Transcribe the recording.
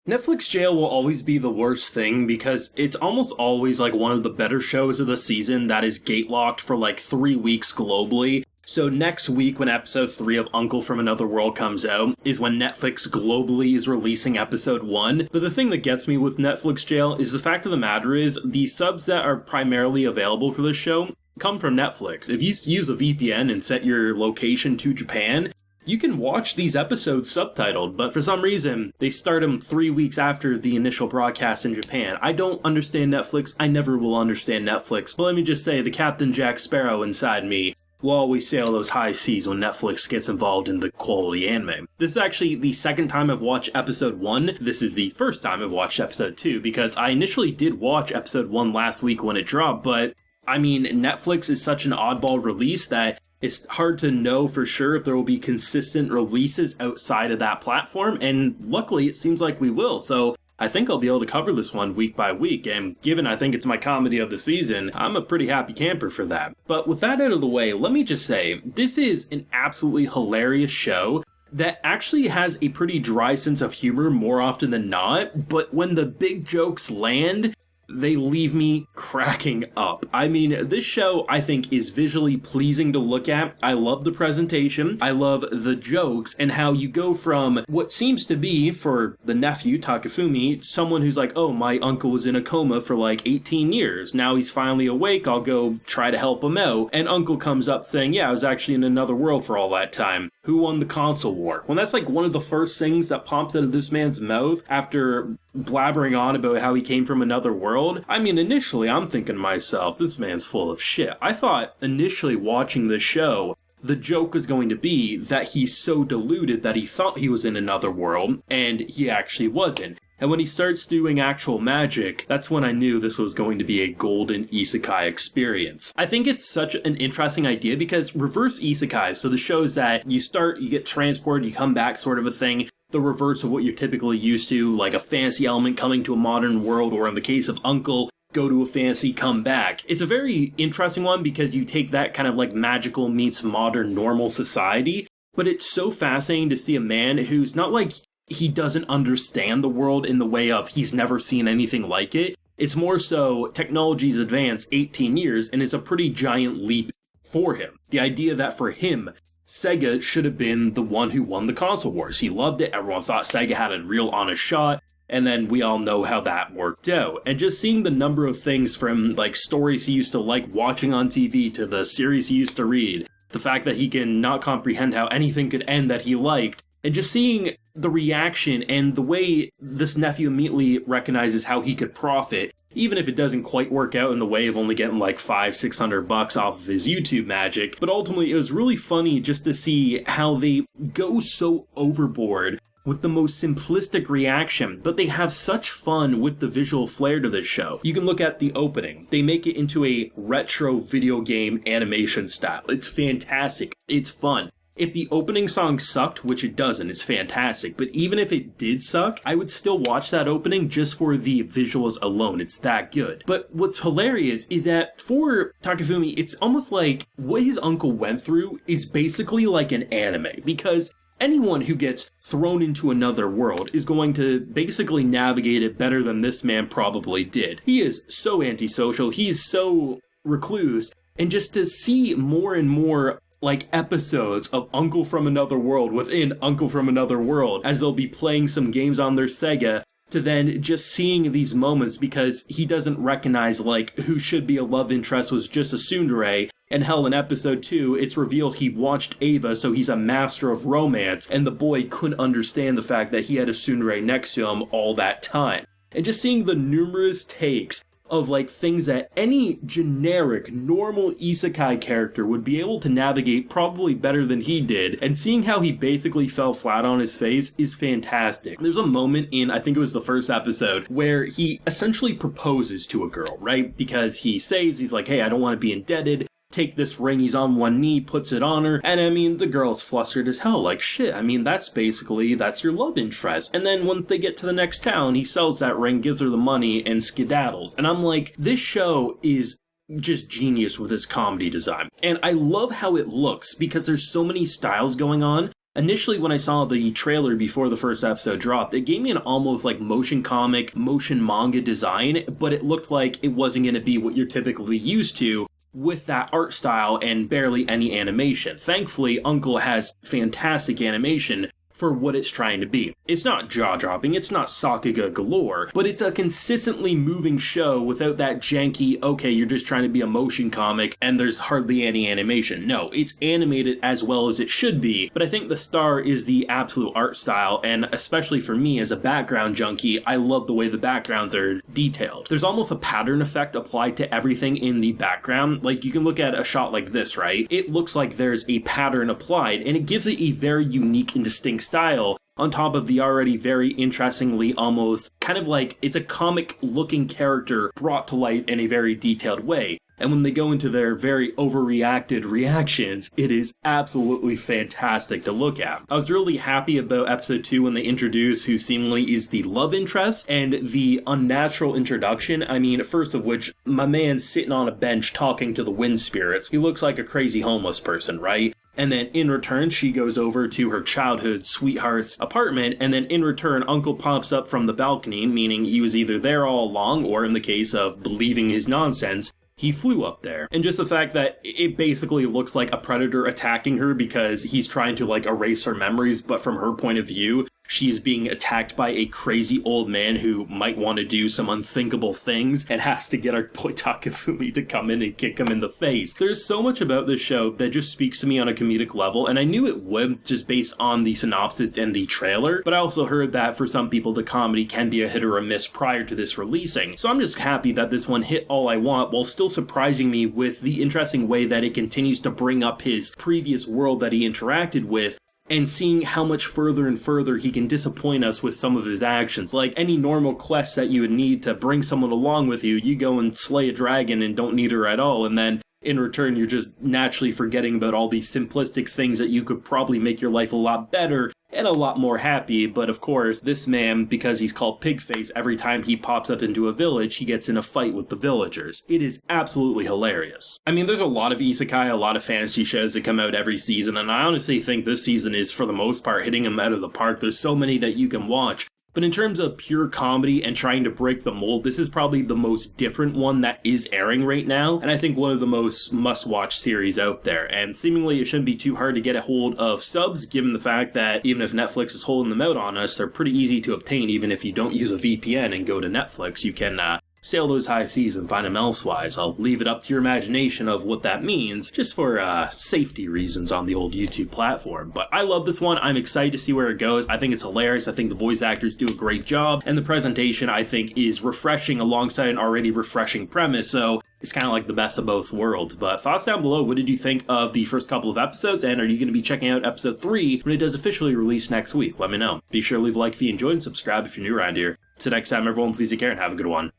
Netflix jail will always be the worst thing because it's almost always like one of the better shows of the season that is gate locked for like 3 weeks globally. So next week when episode 3 of Uncle from Another World comes out is when Netflix globally is releasing episode 1. But the thing that gets me with Netflix jail is the fact of the matter is the subs that are primarily available for this show come from Netflix. If you use a VPN and set your location to Japan, you can watch these episodes subtitled, but for some reason, they start them 3 weeks after the initial broadcast in Japan. I don't understand Netflix. I never will understand Netflix. But let me just say, the Captain Jack Sparrow inside me will always sail those high seas when Netflix gets involved in the quality anime. This is actually the second time I've watched episode 1. This is the first time I've watched episode 2, because I initially did watch episode 1 last week when it dropped, but I mean, Netflix is such an oddball release that it's hard to know for sure if there will be consistent releases outside of that platform, and luckily it seems like we will, so I think I'll be able to cover this one week by week, and given I think it's my comedy of the season, I'm a pretty happy camper for that. But with that out of the way, let me just say, this is an absolutely hilarious show that actually has a pretty dry sense of humor more often than not, but when the big jokes land, they leave me cracking up. I mean, this show, I think, is visually pleasing to look at. I love the presentation. I love the jokes and how you go from what seems to be, for the nephew, Takafumi, someone who's like, oh, my uncle was in a coma for like 18 years. Now he's finally awake. I'll go try to help him out. And uncle comes up saying, yeah, I was actually in another world for all that time. Who won the console war? Well, that's like one of the first things that pops out of this man's mouth after blabbering on about how he came from another world. I mean, initially, I'm thinking to myself, this man's full of shit. I thought initially watching the show, the joke was going to be that he's so deluded that he thought he was in another world, and he actually wasn't. And when he starts doing actual magic, that's when I knew this was going to be a golden isekai experience. I think it's such an interesting idea because reverse isekai, so the shows that you start, you get transported, you come back sort of a thing, the reverse of what you're typically used to, like a fantasy element coming to a modern world, or in the case of Uncle, go to a fantasy, come back. It's a very interesting one because you take that kind of like magical meets modern normal society, but it's so fascinating to see a man who's not like he doesn't understand the world in the way of he's never seen anything like it. It's more so technology's advanced 18 years and it's a pretty giant leap for him. The idea that for him, Sega should have been the one who won the console wars. He loved it. Everyone thought Sega had a real honest shot. And then we all know how that worked out. And just seeing the number of things from like stories he used to like watching on TV to the series he used to read, the fact that he can not comprehend how anything could end that he liked, and just seeing the reaction and the way this nephew immediately recognizes how he could profit, even if it doesn't quite work out in the way of only getting like $500-600 off of his YouTube magic. But ultimately, it was really funny just to see how they go so overboard with the most simplistic reaction, but they have such fun with the visual flair to this show. You can look at the opening. They make it into a retro video game animation style. It's fantastic. It's fun. If the opening song sucked, which it doesn't, it's fantastic, but even if it did suck, I would still watch that opening just for the visuals alone. It's that good. But what's hilarious is that for Takafumi, it's almost like what his uncle went through is basically like an anime, because anyone who gets thrown into another world is going to basically navigate it better than this man probably did. He is so antisocial, he's so recluse, and just to see more and more like episodes of Uncle from Another World within Uncle from Another World as they'll be playing some games on their Sega, to then just seeing these moments because he doesn't recognize like who should be a love interest was just a tsundere, and hell, in episode 2 it's revealed he watched Ava, so he's a master of romance, and the boy couldn't understand the fact that he had a tsundere next to him all that time. And just seeing the numerous takes of like things that any generic normal isekai character would be able to navigate probably better than he did, and seeing how he basically fell flat on his face is fantastic. There's a moment in, I think it was the first episode, where he essentially proposes to a girl, right? Because he saves, he's like, hey, I don't want to be indebted, take this ring, he's on one knee, puts it on her, and I mean, the girl's flustered as hell, like, shit, I mean, that's your love interest. And then when they get to the next town, he sells that ring, gives her the money, and skedaddles. And I'm like, this show is just genius with its comedy design. And I love how it looks, because there's so many styles going on. Initially, when I saw the trailer before the first episode dropped, it gave me an almost like motion comic, motion manga design, but it looked like it wasn't going to be what you're typically used to with that art style and barely any animation. Thankfully, Uncle has fantastic animation for what it's trying to be. It's not jaw-dropping, it's not Sakuga galore, but it's a consistently moving show without that janky, okay, you're just trying to be a motion comic and there's hardly any animation. No, it's animated as well as it should be, but I think the star is the absolute art style, and especially for me as a background junkie, I love the way the backgrounds are detailed. There's almost a pattern effect applied to everything in the background. Like, you can look at a shot like this, right? It looks like there's a pattern applied, and it gives it a very unique and distinct style on top of the already very interestingly almost kind of like it's a comic looking character brought to life in a very detailed way. And when they go into their very overreacted reactions, it is absolutely fantastic to look at. I was really happy about episode 2 when they introduce who seemingly is the love interest and the unnatural introduction. I mean, first of which, my man's sitting on a bench talking to the wind spirits. He looks like a crazy homeless person, right? And then in return, she goes over to her childhood sweetheart's apartment, and then in return, Uncle pops up from the balcony, meaning he was either there all along, or in the case of believing his nonsense, he flew up there. And just the fact that it basically looks like a predator attacking her because he's trying to like erase her memories, but from her point of view, she's being attacked by a crazy old man who might want to do some unthinkable things and has to get our boy Takafumi to come in and kick him in the face. There's so much about this show that just speaks to me on a comedic level, and I knew it would just based on the synopsis and the trailer, but I also heard that for some people the comedy can be a hit or a miss prior to this releasing. So I'm just happy that this one hit all I want while still surprising me with the interesting way that it continues to bring up his previous world that he interacted with, and seeing how much further and further he can disappoint us with some of his actions. Like any normal quest that you would need to bring someone along with you, you go and slay a dragon and don't need her at all, and then in return you're just naturally forgetting about all these simplistic things that you could probably make your life a lot better and a lot more happy. But of course, this man, because he's called Pigface, every time he pops up into a village, he gets in a fight with the villagers. It is absolutely hilarious. I mean, there's a lot of isekai, a lot of fantasy shows that come out every season, and I honestly think this season is, for the most part, hitting them out of the park. There's so many that you can watch. But in terms of pure comedy and trying to break the mold, this is probably the most different one that is airing right now, and I think one of the most must-watch series out there. And seemingly it shouldn't be too hard to get a hold of subs, given the fact that even if Netflix is holding them out on us, they're pretty easy to obtain. Even if you don't use a VPN and go to Netflix, you can sail those high seas and find them elsewise. I'll leave it up to your imagination of what that means, just for safety reasons on the old YouTube platform. But I love this one. I'm excited to see where it goes. I think it's hilarious. I think the voice actors do a great job, and the presentation, I think, is refreshing alongside an already refreshing premise, so it's kind of like the best of both worlds. But thoughts down below, what did you think of the first couple of episodes, and are you going to be checking out episode 3 when it does officially release next week? Let me know. Be sure to leave a like if you enjoyed, and subscribe if you're new around here. Till next time, everyone, please take care and have a good one.